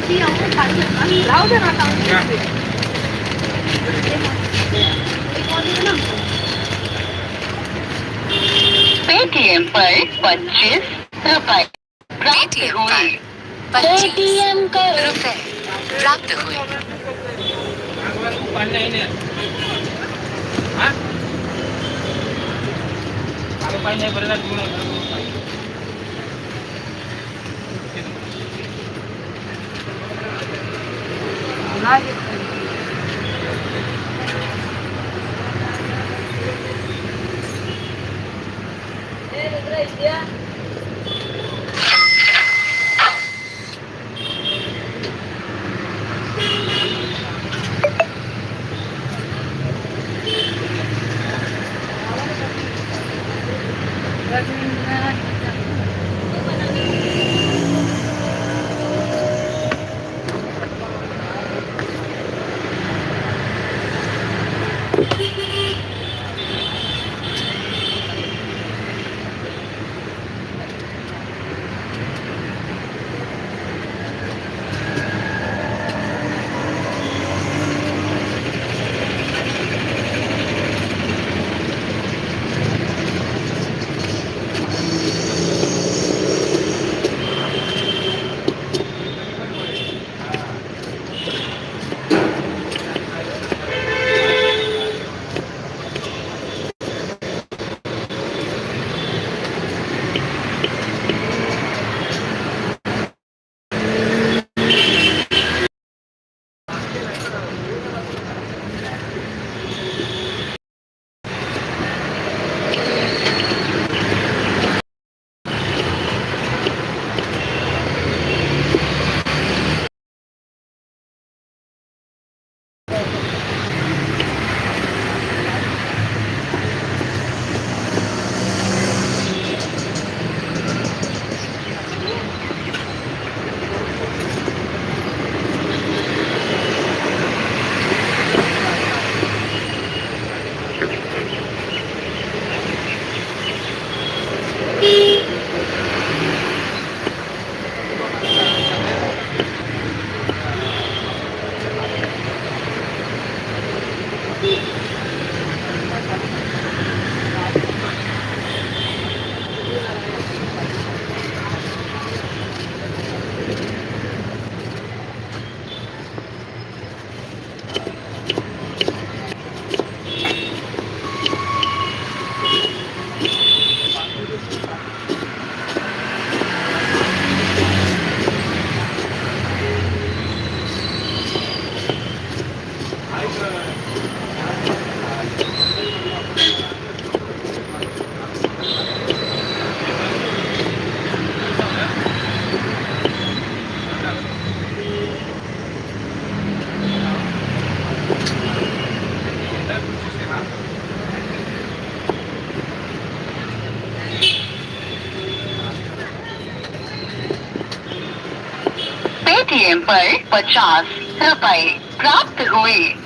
राहू दे ना आता. पेटीएम पर 25 रुपए प्राप्त हुए. पेटीएम कर रुपए प्राप्त हुए. पेटीएम पर 50 रुपए प्राप्त हुए.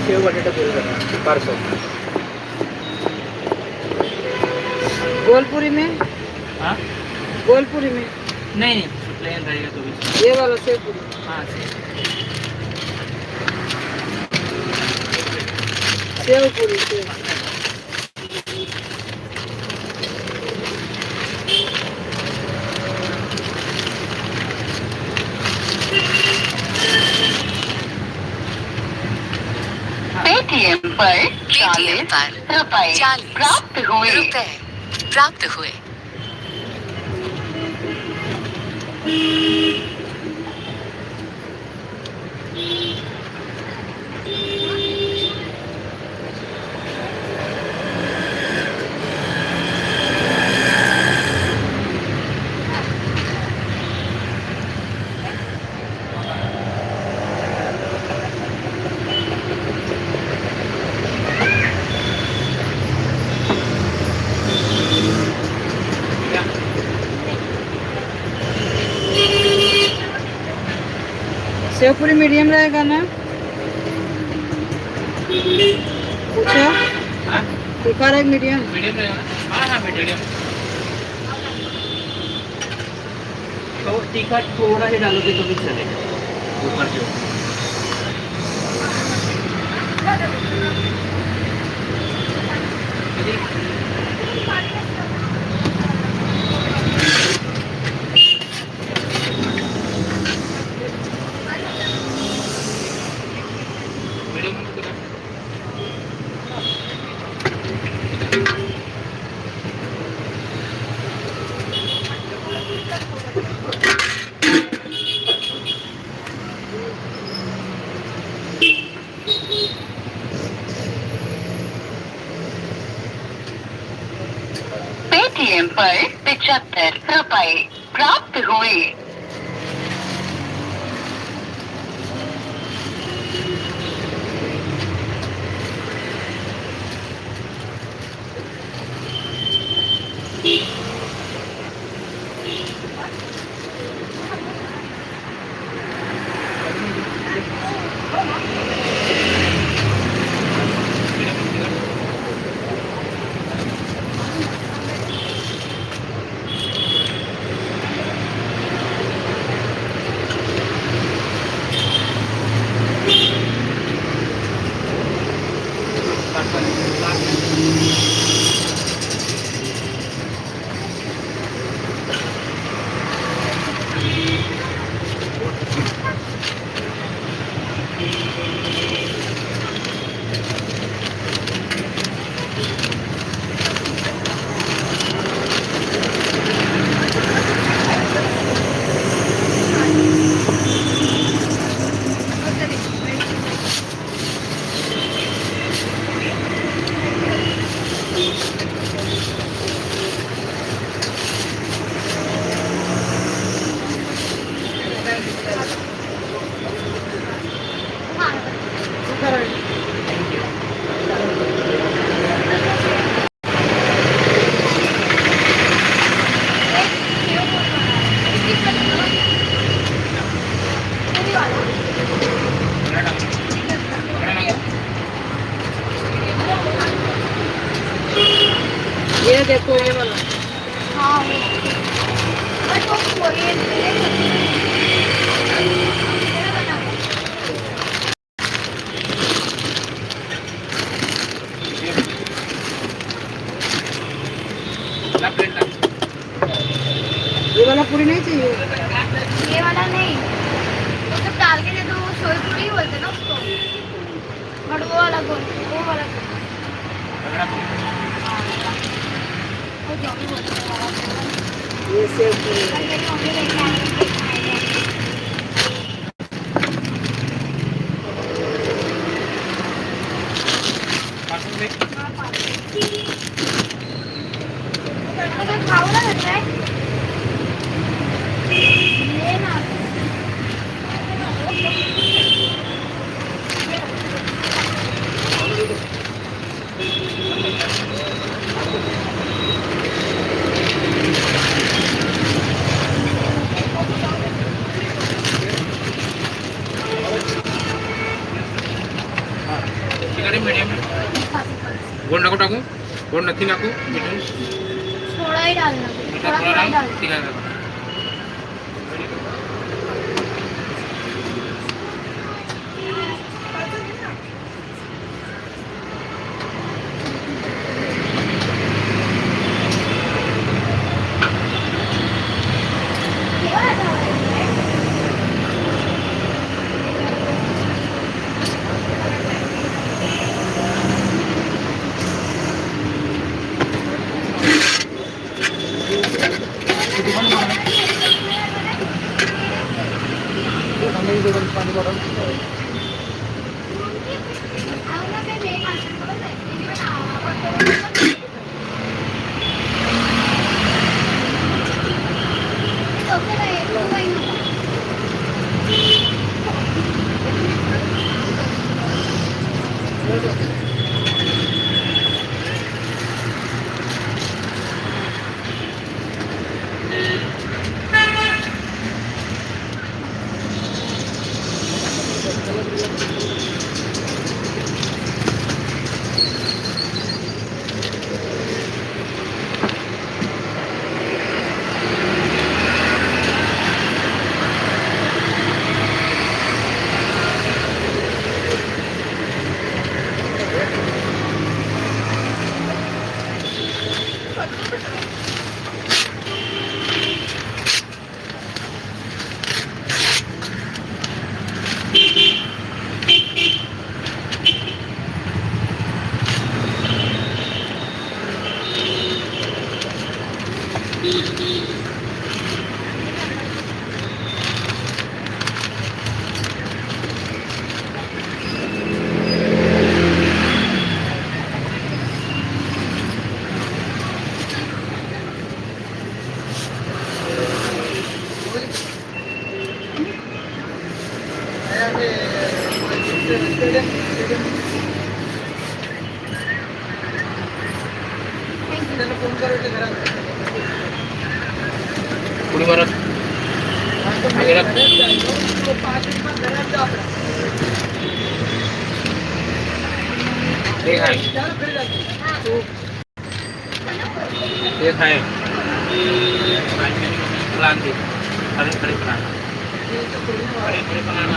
शेव बटाटा पूरी पार्सल। गोलपुरी में? हाँ गोलपुरी में नहीं नहीं, प्लेन रहेगा तो भी। ये वाला सेव पूरी। हाँ सेव पूरी सेव। पेटीएम पर 40 रुपए प्राप्त हुए। सेव पूरी मीडियम रहेगा ना? पूछा तीखा रहेगा मीडियम? मीडियम रहेगा ना? हाँ हाँ मीडियम। तो तीखा थोड़ा ही डालोगे तो भी चलेगा ऊपर के ऊपर। पेटीएम पर 75 रुपए प्राप्त हुए। ये देखो ये वाला ये वाला पूरी नहीं चाहिए ये वाला नहीं, वो सब डाल के दे दो, वो सोई पूरी बोलते ना उसको, बट वो वाला गोल, वो वाला वो जो भी बोलते हैं वाला। ये सेव पूरी और मेरी मम्मी लेके आएंगे, खाएंगे। अगर खाओ ना लग रहा है, ले ना। मीडियम गोड नको टाकू गोड नक्की टाकू मीडियम थोड़ा ही डालना, मीठा थोड़ा थोड़ा ही डाल डालना। ठीक है ये वाला डालना है। आऊंगा मैं लेट आता हूँ, बस ऐसे ही बनाओ। तो फिर ये वही पुढे परत मागे रख. एक आहे एक आहे प्लान दे खडे खडे प्लान खडे खडे प्लान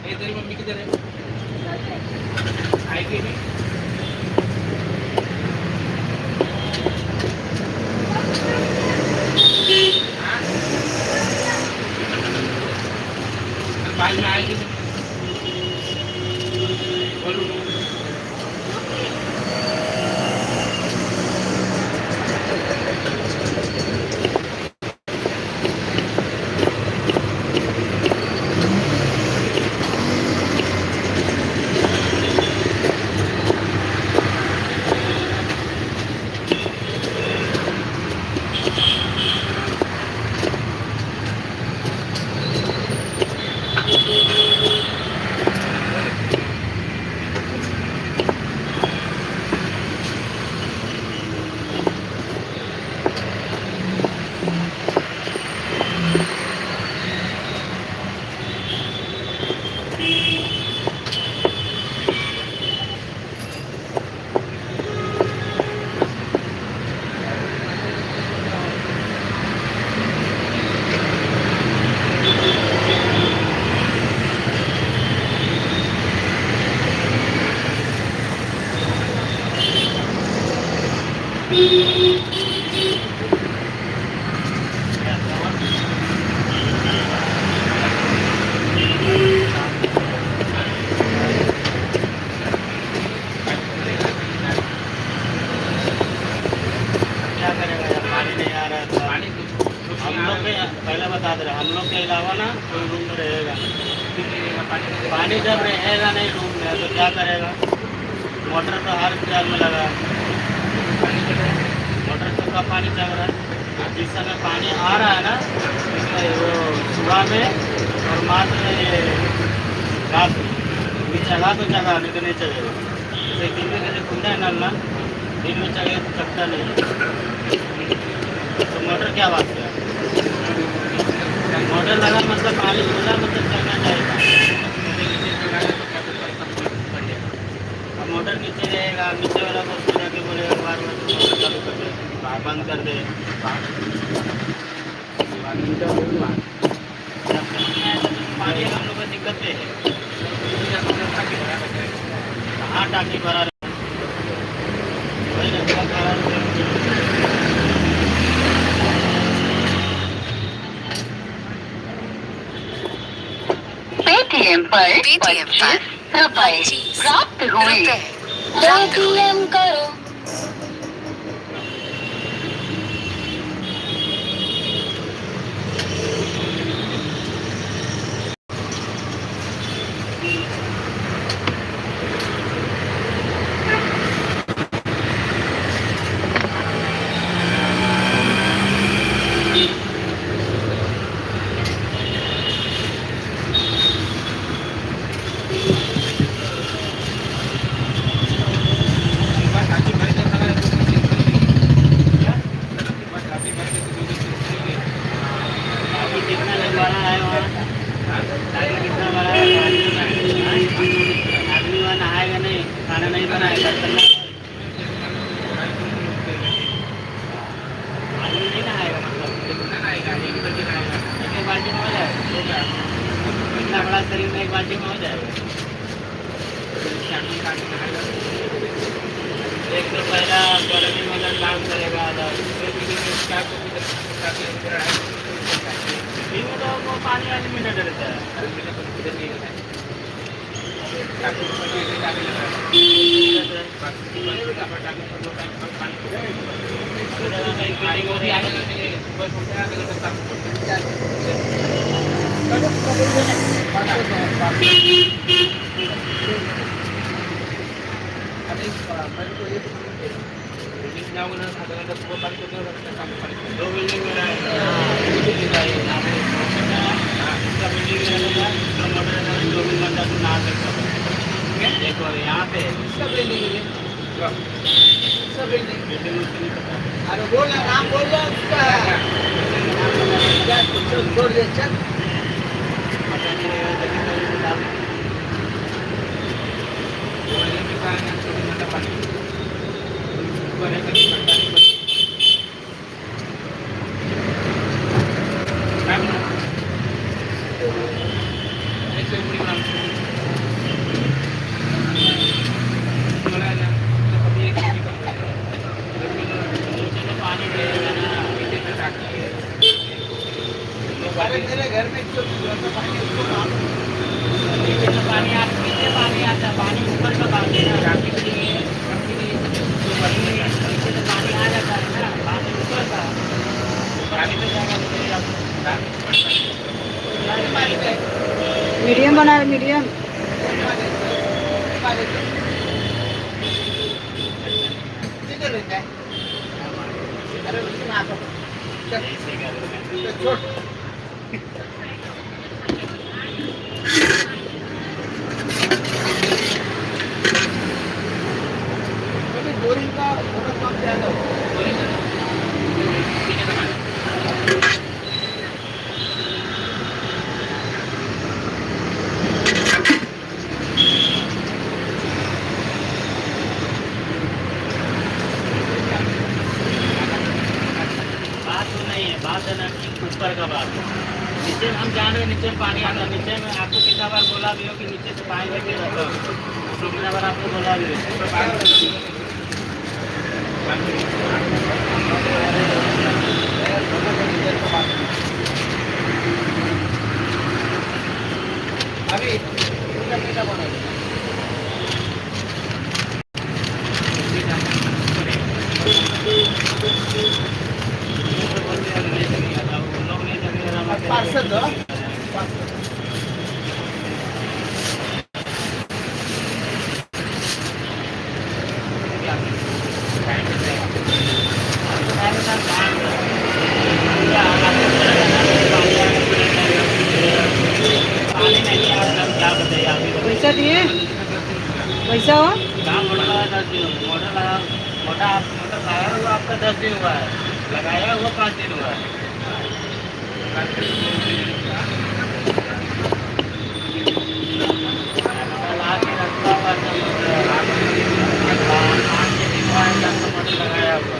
काहीतरी मम्मी किधर है? आएगी नहीं? बाद में आएगी बोलो पहले बता दे रहे हम लोग के अलावा ना कोई रूम में रहेगा। पानी जब रहेगा नहीं रूम में तो क्या करेगा? मोटर तो हर जाल में लगा है, मोटर तो का पानी चल रहा है। जिस समय पानी आ रहा है ना इसमें वो सुबह में और मात्र ये रात में चला तो चला नहीं तो नहीं चलेगा। जैसे दिन में जैसे खुलना है नल ना दिन में चले तो चलता नहीं है। तो मोटर क्या बात है? पानी हम लोग को दिक्कत है। कहाँ टाकी भरा रहे? वही ना, बहुत भरा रहे। पेटीएम पर 25 रुपए प्राप्त हुए। पेटीएम करो। टाकी कितना बड़ा है वहाँ? टाकी कितना बड़ा है? आदमी वहाँ नहाएगा नहीं, खाना नहीं बनाएगा, आदमी नहीं नहाएगा मतलब एक बाल्टी में हो जाएगा। इतना बड़ा शरीर में एक बाल्टी में हो जाएगा। एक तो पहला गर्मी में अगर काम करेगा दिन में तो वो पानी आदमी नहीं डरता है। दो बिल्डिंग में देखो यहाँ पे अरे बोल ना, नाम बोल दो उसका। छोड़ दे, चल। मेरे घर में जो पानी उसको पानी आता है, पानी ऊपर का पानी है, टाकी के लिए तो वही नीचे से पानी आ जाता है ना, पानी ऊपर का पानी तो जाएगा। मीडियम बना रहे, मीडियम। अरे छोड़। बोरिंग का बहुत काम ज्यादा हो। बात तो नहीं है, बात है ना ऊपर का बात है। नीचे हम जान रहे नीचे पानी आता है, नीचे में आपको कितना बार बोला भी हो कि नीचे से पानी लेके रहता हूँ, कितना बार आपको बोला भी हो। अभी बना पार्सल दो। पैसा दिए, पैसा हो मोटर लगा 10 दिन, मोटर लगाया हुआ आपका 10 दिन हुआ है, लगाया हुआ 5 दिन हुआ है। लगाया हुआ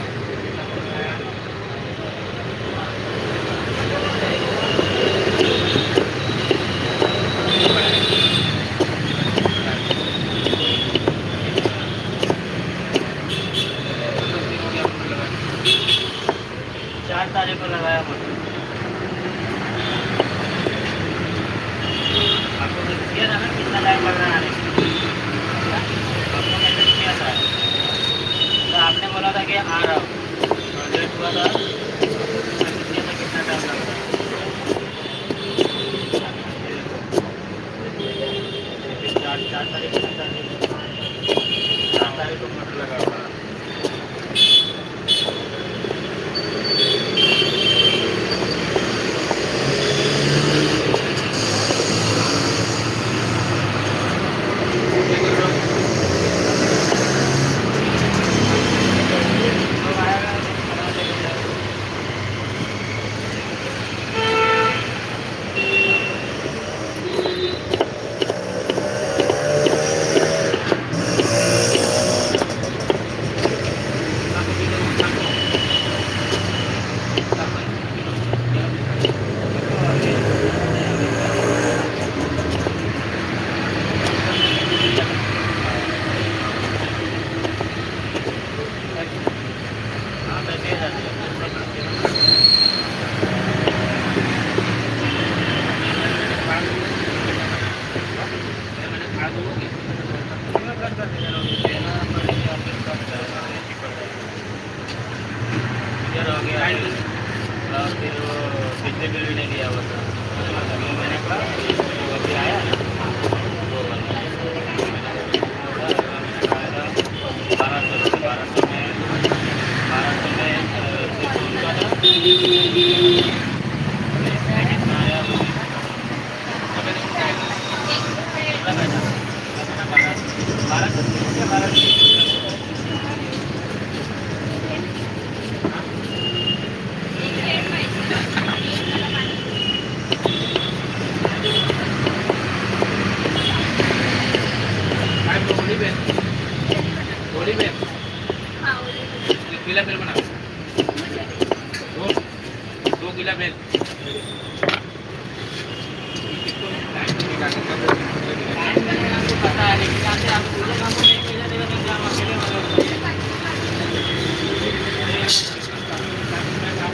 टाइम लगेगा हमको पता है, लेकिन यहाँ से आप पूरे काम को नहीं भेजा देगा तो क्या हम अकेले मतलब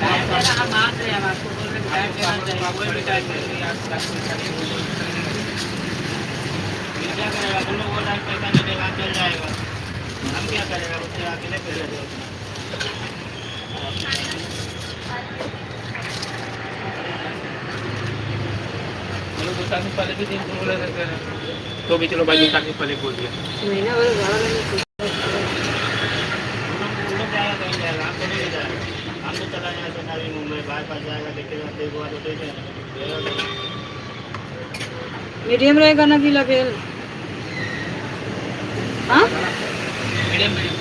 टाइम देना हम मान रहे हैं, हम आपको बोल रहे टाइम देना चाहिए, कोई भी टाइम नहीं क्या करेगा, तुम लोग वो टाइम पैसा नहीं देगा चल जाएगा, हम क्या करेगा, उससे अकेले कर रहे हो। चलो 2 साल पहले भी दिन बोला था तो भी चलो भाई 2 साल पहले बोल दिया महीना भर गाड़ा नहीं लोग जाएगा कहीं जाएगा, हम तो नहीं जाएगा, हम तो चला जाएगा चेन्नई मुंबई बाईपास जाएगा, देखेगा देखो तो देखेगा मीडियम रहेगा ना गीला बेल हाँ मीडियम मीडियम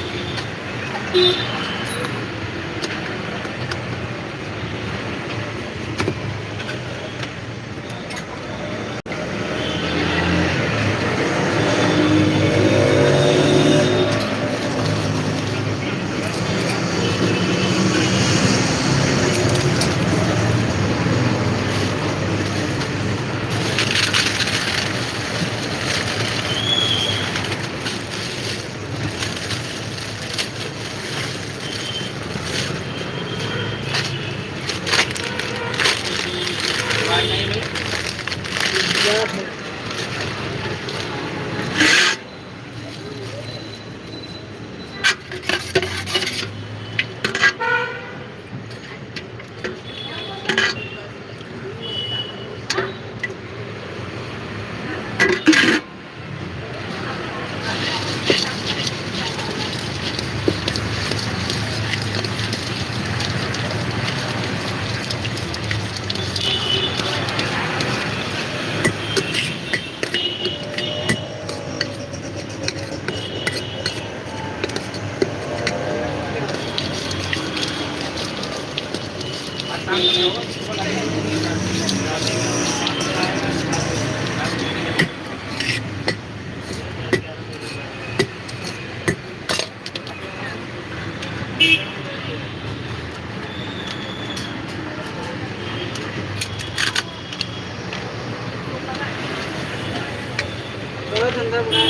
बड़ा धंधा बनाया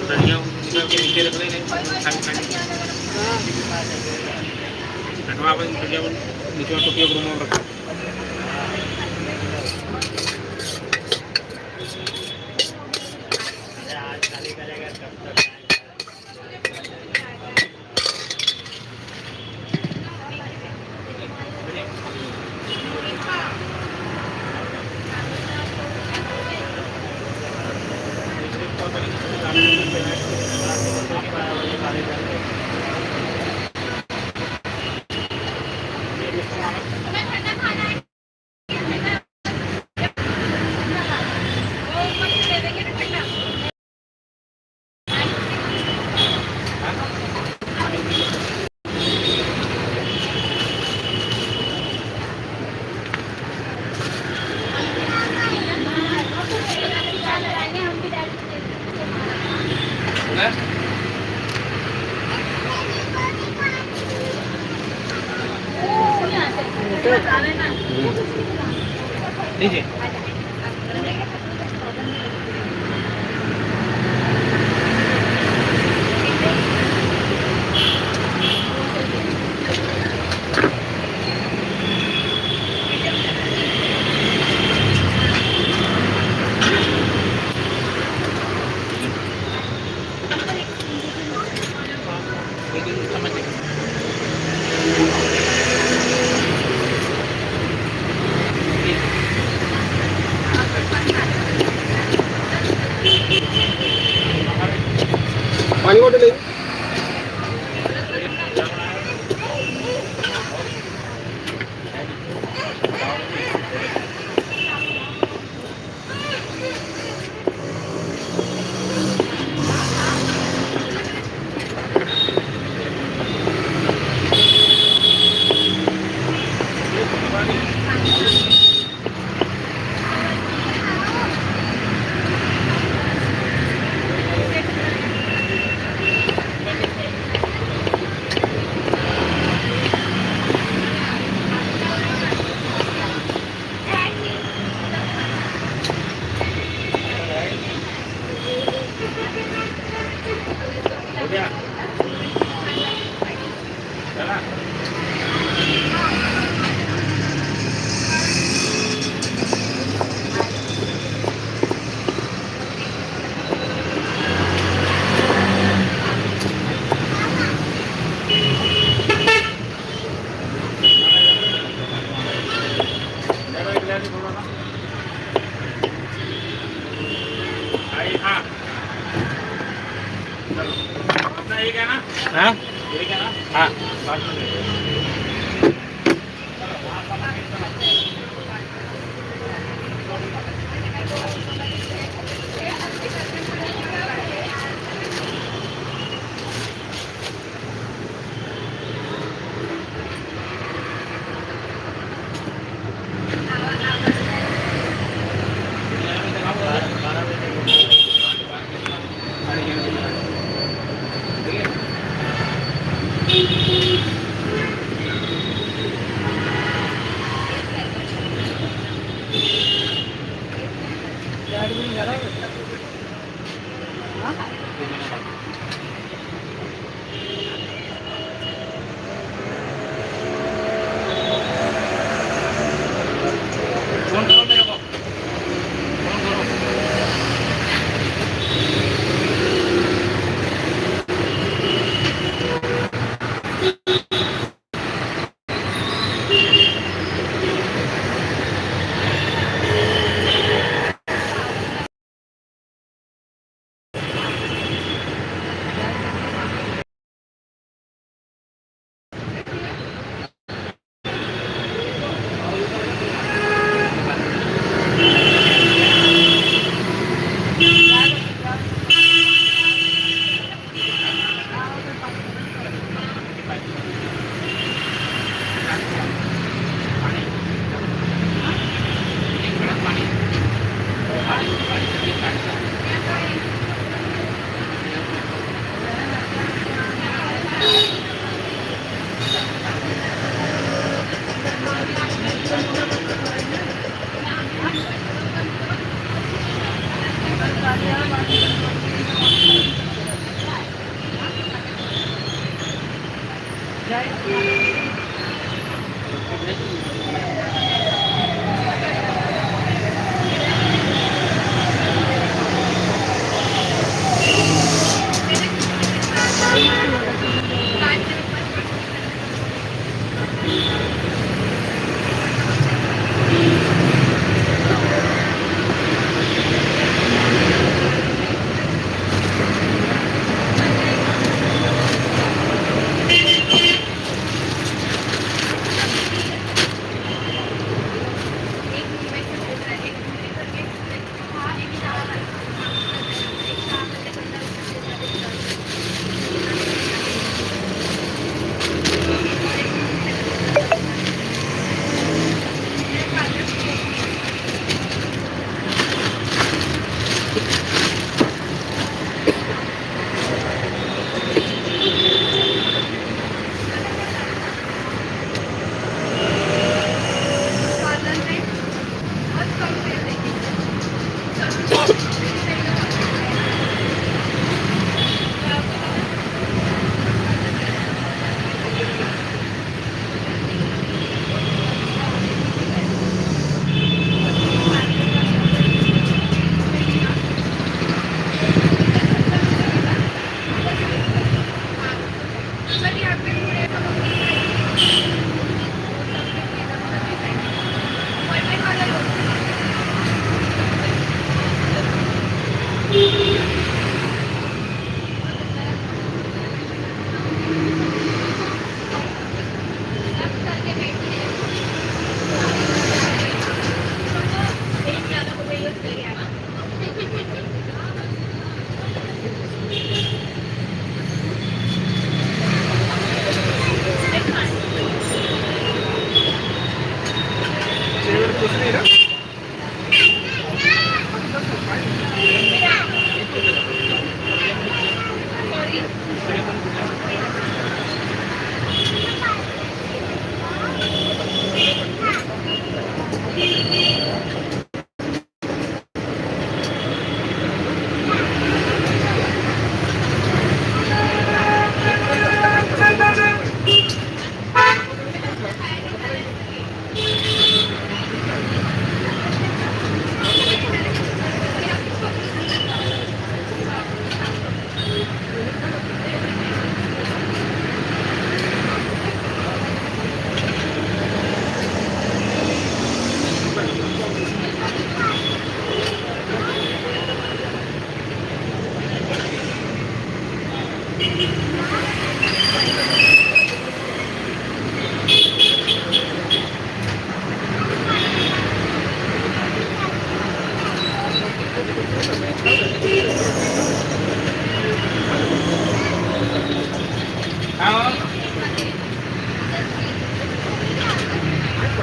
बढ़िया उनका के नीचे रख लेंगे हटवा अपन बढ़िया नीचे टोपियों को रूम रखा आज खाली करेगा कब तक लीजिए फोन करो मेरे को, फोन करो।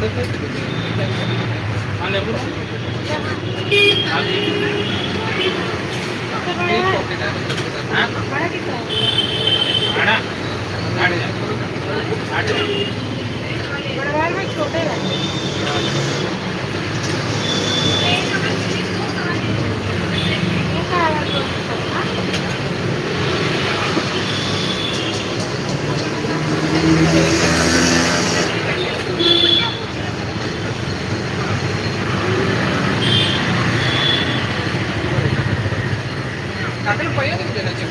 पडत नाही हा लेबू हा, एक pocket आहे, हा? आणा. आपल्याला पहिलं नाही देणार check.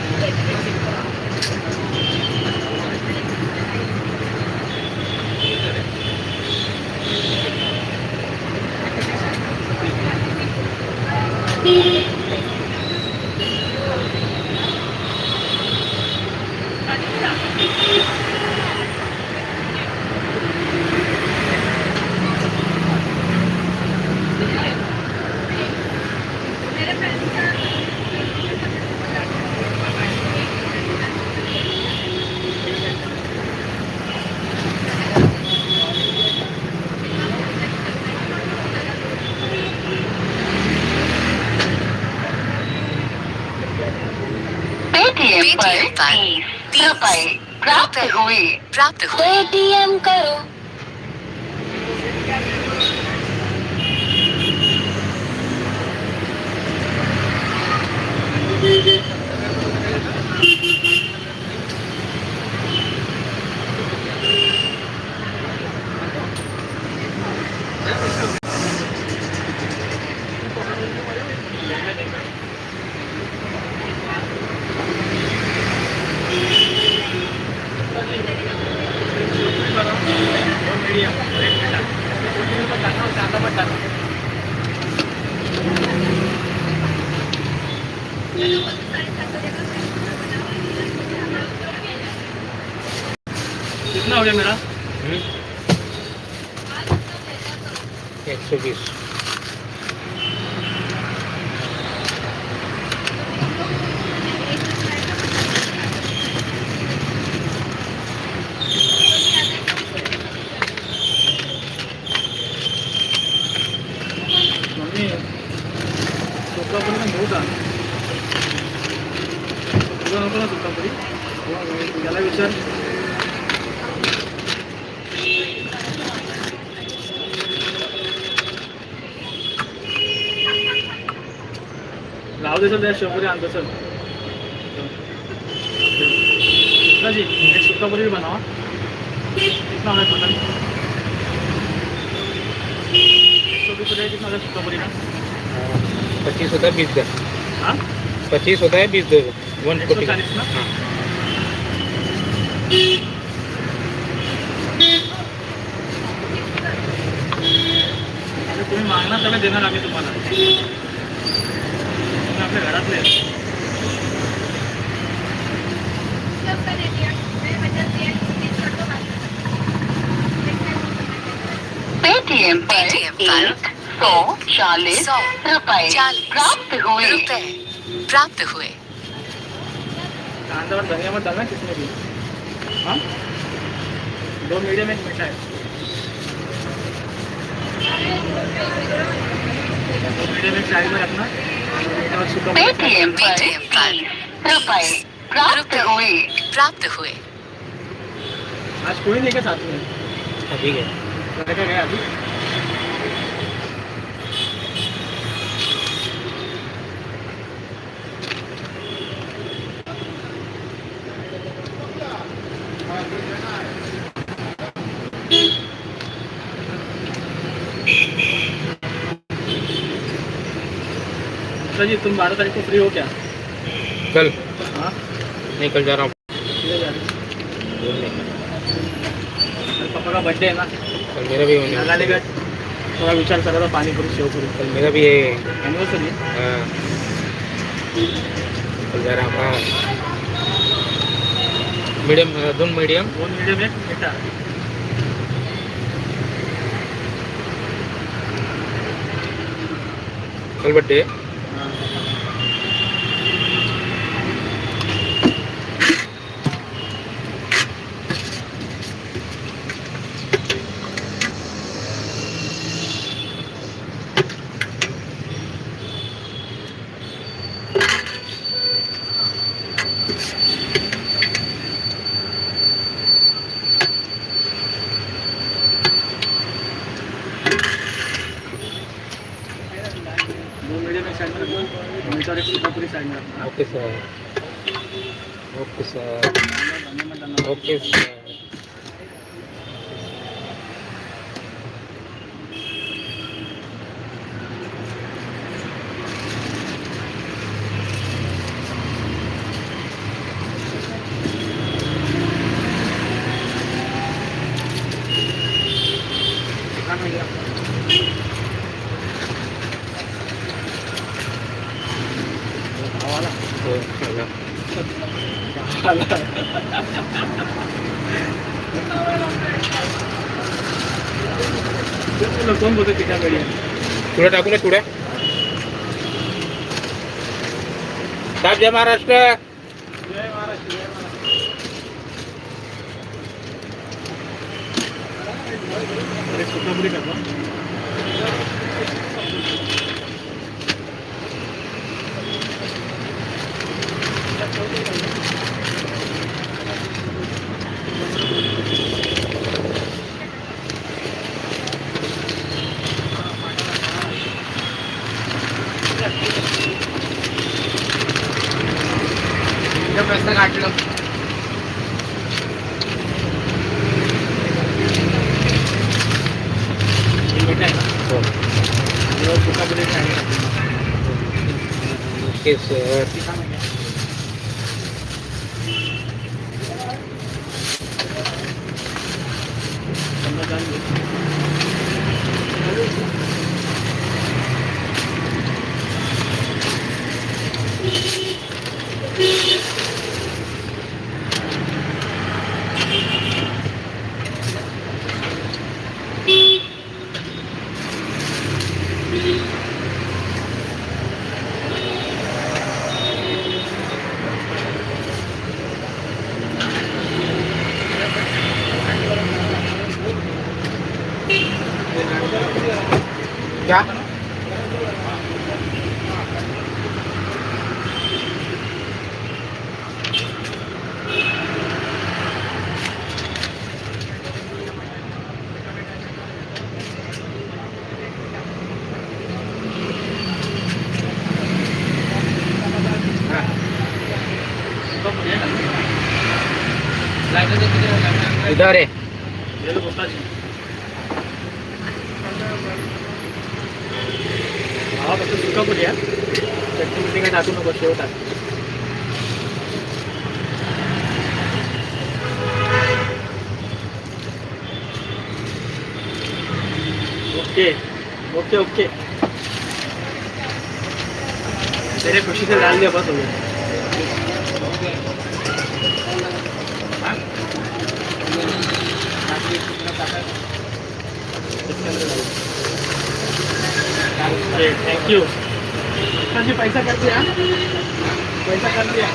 पेटीएम पर 30 रुपए प्राप्त हुए। पेटीएम करो। कितना हो गया मेरा? 120. मम्मी सुकापुरी में बहुत आहे. तुला नको ना सुकापुरी? त्याला विचार. राहू दे सर, त्या शेवपुरी आणतो सर. जी एक सुकापुरी भी बनावा. कितना होगा टोटल? 120 रुपये कितना होगा सुकापुरी का? 25 होता है 20 का. हाँ 25 होता है 20 दे दो. 140 का. 140 ना? हाँ. अरे तुम्ही मागणार त्याला देणार आम्ही तुम्हाला. तुम्ही आपल्या घरातले आहेत. पेटीएम पर 140 रुपए प्राप्त हुए। कांदा और धनिया मत डालना किसने भी. हाँ 2 मीडियम एक मीठा है. 2 मीडियम एक साइड में रखना. और सुका पेटीएम पर 30 रुपए प्राप्त हुए। आज कोई नहीं के साथ में. ठीक है. लड़का गया अभी. जी तुम 12 तारीख को फ्री हो क्या? कल हाँ नहीं, कल जा रहा हूँ. किधर जा रहे? कल पापा का बर्थडे है ना. कल मेरा भी होने लगाने का थोड़ा विचार करा था. पानीपुरी शेवपुरी कल मेरा भी है. एनिवर्सरी. हाँ. कल जा रहा हूँ. Medium 2 medium. 2 मीडियम एक मीठा. कल birthday. Okay sir. Okay sir. Okay sir. हो, चला. कोण बोलतो तिच्याकडे थोडं टाकू ना थोड्या. साहेब जय महाराष्ट्र. सुखापुरी करतो पैसा काढलं. Sukhapuri okay sir. क्या इधर है. हा फक्त सुखापुरी आहे चटणी काय टाकू नको शेव टाक ओके ओके ओके तेरे खुशी से डाल दिया बस हो गया थैंक यू पैसा कर दिया पैसा कर दिया